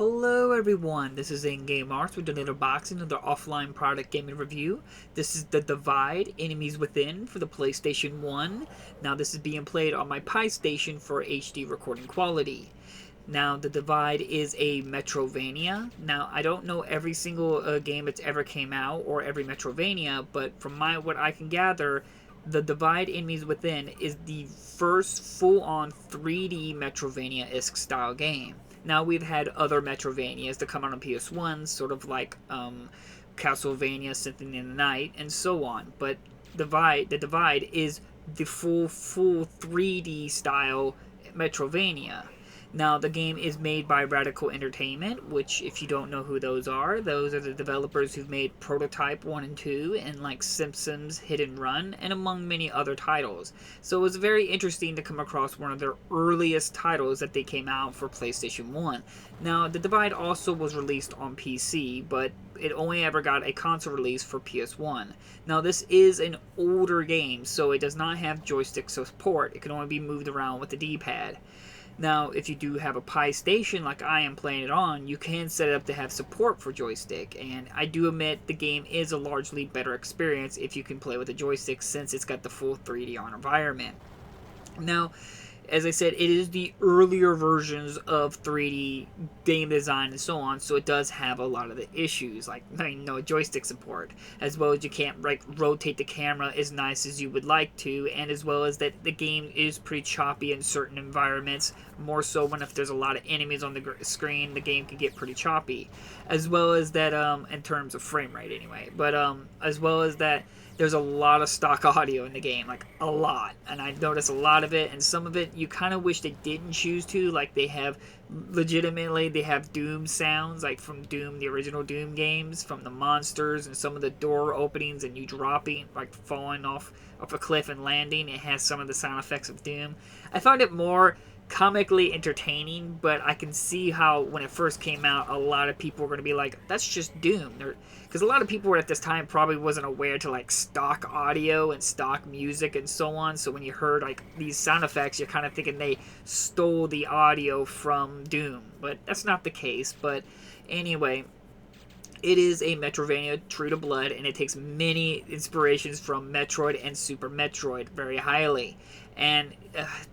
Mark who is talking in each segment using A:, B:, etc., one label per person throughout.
A: Hello everyone, this is In-Game Arts with another boxing, another offline product gaming review. This is The Divide, Enemies Within for the PlayStation 1. Now this is being played on my Pi Station for HD recording quality. Now The Divide is a Metrovania. Now I don't know every single game that's ever came out or every Metrovania, but from what I can gather, The Divide Enemies Within is the first full-on 3D Metrovania-esque style game. Now we've had other Metrovanias that come out on PS1, sort of like Castlevania, Symphony in the Night, and so on. But the Divide is the full 3D style Metrovania. Now, the game is made by Radical Entertainment, which, if you don't know who those are the developers who've made Prototype 1 and 2, and like Simpsons Hit and Run, and among many other titles. So it was very interesting to come across one of their earliest titles that they came out for PlayStation 1. Now, The Divide also was released on PC, but it only ever got a console release for PS1. Now, this is an older game, so it does not have joystick support. It can only be moved around with the D-pad. Now, if you do have a Pi Station like I am playing it on, you can set it up to have support for joystick, and I do admit the game is a largely better experience if you can play with a joystick since it's got the full 3D on environment. Now, as I said, it is the earlier versions of 3D game design and so on, so it does have a lot of the issues, like no joystick support, as well as you can't like rotate the camera as nice as you would like to, and as well as that the game is pretty choppy in certain environments, more so when if there's a lot of enemies on the screen, the game can get pretty choppy, as well as that in terms of frame rate anyway, but as well as that there's a lot of stock audio in the game, like a lot, and I've noticed a lot of it, and some of it you kind of wish they didn't choose to, like they have Doom sounds, like from Doom, the original Doom games, from the monsters and some of the door openings and you dropping, like falling off a cliff and landing. It has some of the sound effects of Doom. I found it more comically entertaining, but I can see how when it first came out, a lot of people were going to be like, that's just Doom. Because a lot of people at this time probably wasn't aware to like stock audio and stock music and so on, so when you heard like these sound effects, you're kind of thinking they stole the audio from Doom, but that's not the case. But anyway, it is a Metrovania true to blood, and it takes many inspirations from Metroid and Super Metroid very highly. And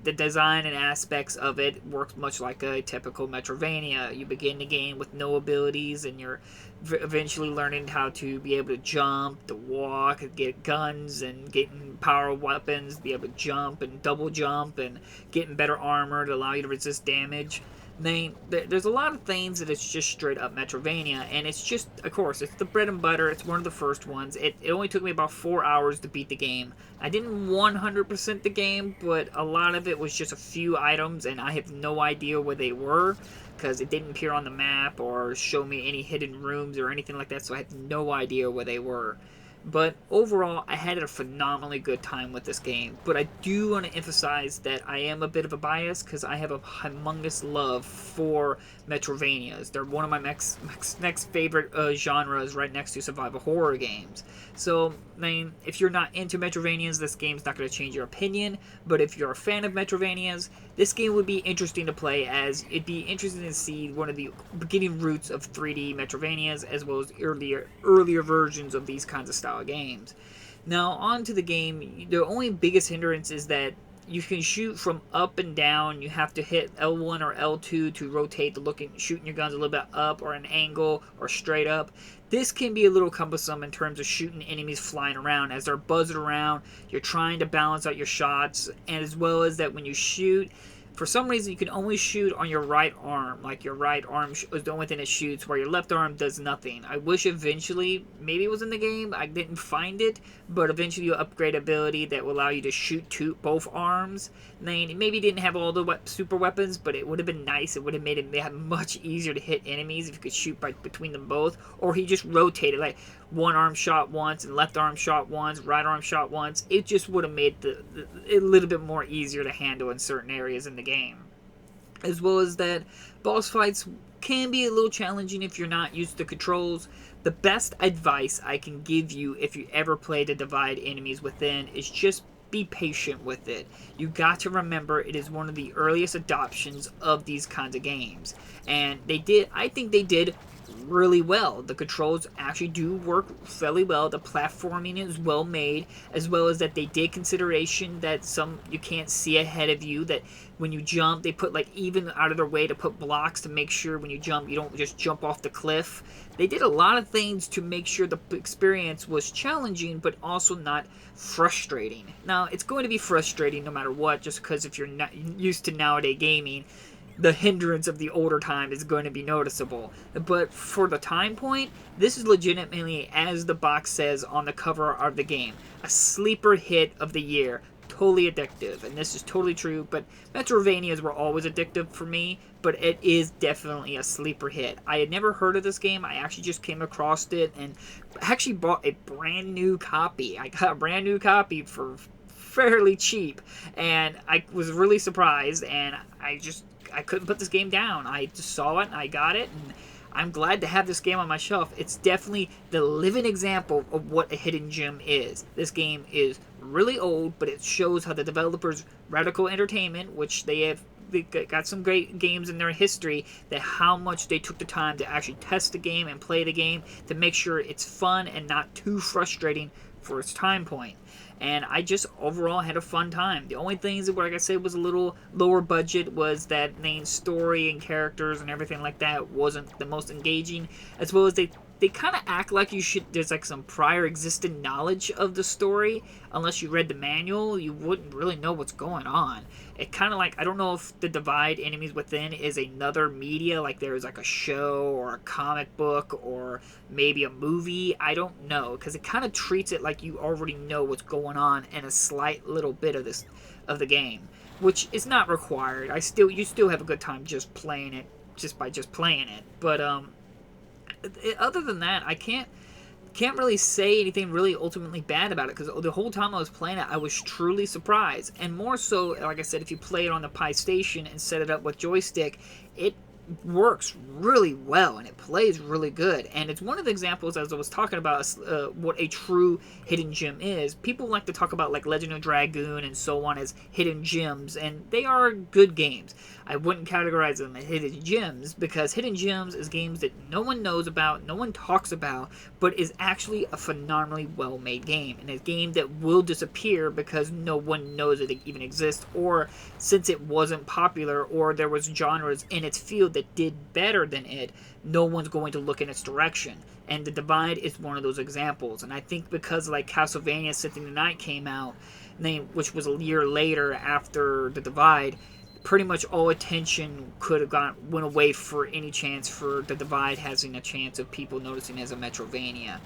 A: the design and aspects of it works much like a typical Metrovania. You begin the game with no abilities, and you're eventually learning how to be able to jump, to walk, get guns, and getting power weapons, be able to jump and double jump, and getting better armor to allow you to resist damage. There's a lot of things that it's just straight up Metrovania, and it's just, of course, it's the bread and butter. It's one of the first ones. It only took me about 4 hours to beat the game. I didn't 100% the game, but a lot of it was just a few items, and I have no idea where they were, because it didn't appear on the map or show me any hidden rooms or anything like that, so I had no idea where they were. But overall, I had a phenomenally good time with this game. But I do want to emphasize that I am a bit of a bias because I have a humongous love for Metrovanias. They're one of my next favorite genres, right next to survival horror games. So, I mean, if you're not into Metrovanias, this game's not going to change your opinion. But if you're a fan of Metrovanias, this game would be interesting to play, as it'd be interesting to see one of the beginning roots of 3D Metrovanias, as well as earlier versions of these kinds of style games. Now, on to the game. The only biggest hindrance is that you can shoot from up and down. You have to hit L1 or L2 to rotate shooting your guns a little bit up or an angle or straight up. This can be a little cumbersome in terms of shooting enemies flying around. As they're buzzing around, you're trying to balance out your shots, and as well as that when you shoot, for some reason you can only shoot on your right arm. Like your right arm is the only thing that shoots, while your left arm does nothing. I wish eventually, maybe it was in the game, I didn't find it, but eventually you'll upgrade ability that will allow you to shoot both arms. Then maybe didn't have all the super weapons, but it would have been nice. It would have made it much easier to hit enemies if you could shoot between them both. Or he just rotated, like one arm shot once and left arm shot once, right arm shot once. It just would have made it a little bit more easier to handle in certain areas in the game. As well as that, boss fights can be a little challenging if you're not used to controls. The best advice I can give you if you ever play The Divide Enemies Within is just be patient with it. You got to remember it is one of the earliest adoptions of these kinds of games. And I think they did really well. The controls actually do work fairly well. The platforming is well made, as well as that they did consideration that you can't see ahead of you, that when you jump they put like even out of their way to put blocks to make sure when you jump you don't just jump off the cliff. They did a lot of things to make sure the experience was challenging but also not frustrating. Now it's going to be frustrating no matter what, just because if you're not used to nowadays gaming, the hindrance of the older time is going to be noticeable. But for the time point, this is legitimately, as the box says on the cover of the game, a sleeper hit of the year. Totally addictive, and this is totally true, but Metrovanias were always addictive for me, but it is definitely a sleeper hit. I had never heard of this game. I actually just came across it and actually bought a brand new copy. I got a brand new copy for fairly cheap, and I was really surprised, and I couldn't put this game down. I just saw it and I got it, and I'm glad to have this game on my shelf. It's definitely the living example of what a hidden gem is. This game is really old, but it shows how the developers, Radical Entertainment, which they got some great games in their history, that how much they took the time to actually test the game and play the game to make sure it's fun and not too frustrating for its time point. And I just overall had a fun time. The only things that, like I said, was a little lower budget was that main story and characters and everything like that wasn't the most engaging, as well as they kind of act like there's like some prior existing knowledge of the story. Unless you read the manual, you wouldn't really know what's going on. It kind of like, I don't know if the Divide Enemies Within is another media, like there's like a show or a comic book or maybe a movie. I don't know, because it kind of treats it like you already know what's going on in a slight little bit of the game, which is not required. You still have a good time just playing it, just by playing it. But other than that, I can't really say anything really ultimately bad about it, because the whole time I was playing it, I was truly surprised. And more so, like I said, if you play it on the Pi Station and set it up with joystick, it works really well and it plays really good. And it's one of the examples, as I was talking about, what a true hidden gem is. People like to talk about like Legend of Dragoon and so on as hidden gems, and they are good games. I wouldn't categorize them as hidden gems, because hidden gems is games that no one knows about, no one talks about, but is actually a phenomenally well-made game, and a game that will disappear because no one knows it even exists, or since it wasn't popular, or there was genres in its field that did better than it, no one's going to look in its direction. And The Divide is one of those examples. And I think because like Castlevania Symphony of the Night came out, which was a year later after The Divide, pretty much all attention went away for any chance for The Divide having a chance of people noticing as a Metrovania.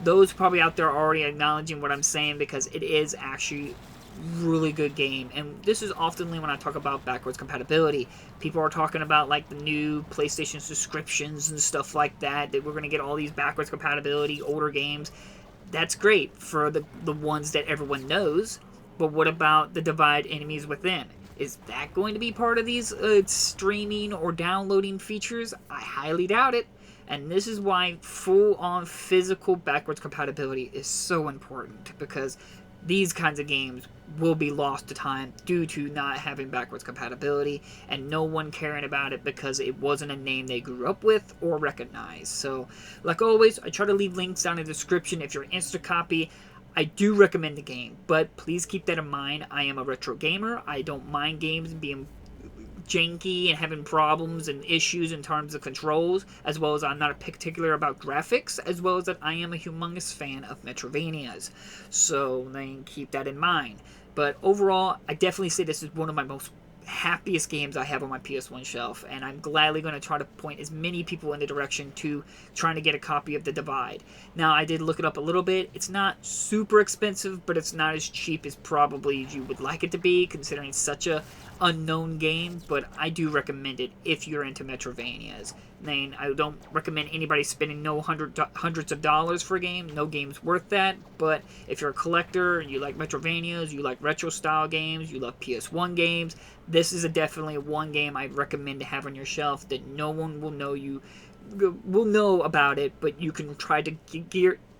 A: Those probably out there are already acknowledging what I'm saying, because it is actually really good game. And this is oftenly when I talk about backwards compatibility, people are talking about like the new PlayStation subscriptions and stuff like that we're going to get all these backwards compatibility older games. That's great for the ones that everyone knows, but what about The Divide Enemies Within? Is that going to be part of these streaming or downloading features? I highly doubt it. And this is why full-on physical backwards compatibility is so important, because these kinds of games will be lost to time due to not having backwards compatibility and no one caring about it because it wasn't a name they grew up with or recognized. So, like always, I try to leave links down in the description if you're an instant copy. I do recommend the game, but please keep that in mind. I am a retro gamer. I don't mind games being janky and having problems and issues in terms of controls, as well as I'm not particular about graphics, as well as that I am a humongous fan of Metrovanias. So then keep that in mind. But overall, I definitely say this is one of my most happiest games I have on my PS1 shelf, and I'm gladly going to try to point as many people in the direction to trying to get a copy of The Divide. Now, I did look it up a little bit. It's not super expensive, but it's not as cheap as probably you would like it to be, considering it's such a unknown game, but I do recommend it if you're into Metrovanias. I don't recommend anybody spending hundreds of dollars for a game. No game's worth that, but if you're a collector and you like Metrovanias, you like retro style games, you love PS1 games, this is definitely one game I'd recommend to have on your shelf that no one will know about it, but you can try to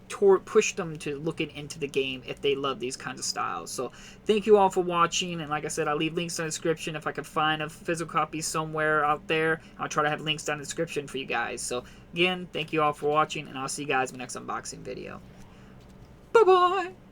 A: push them to looking into the game if they love these kinds of styles. So thank you all for watching, and like I said, I'll leave links in the description. If I could find a physical copy somewhere out there, I'll try to have links down in the description for you guys. So again, thank you all for watching, and I'll see you guys in the next unboxing video. Bye bye.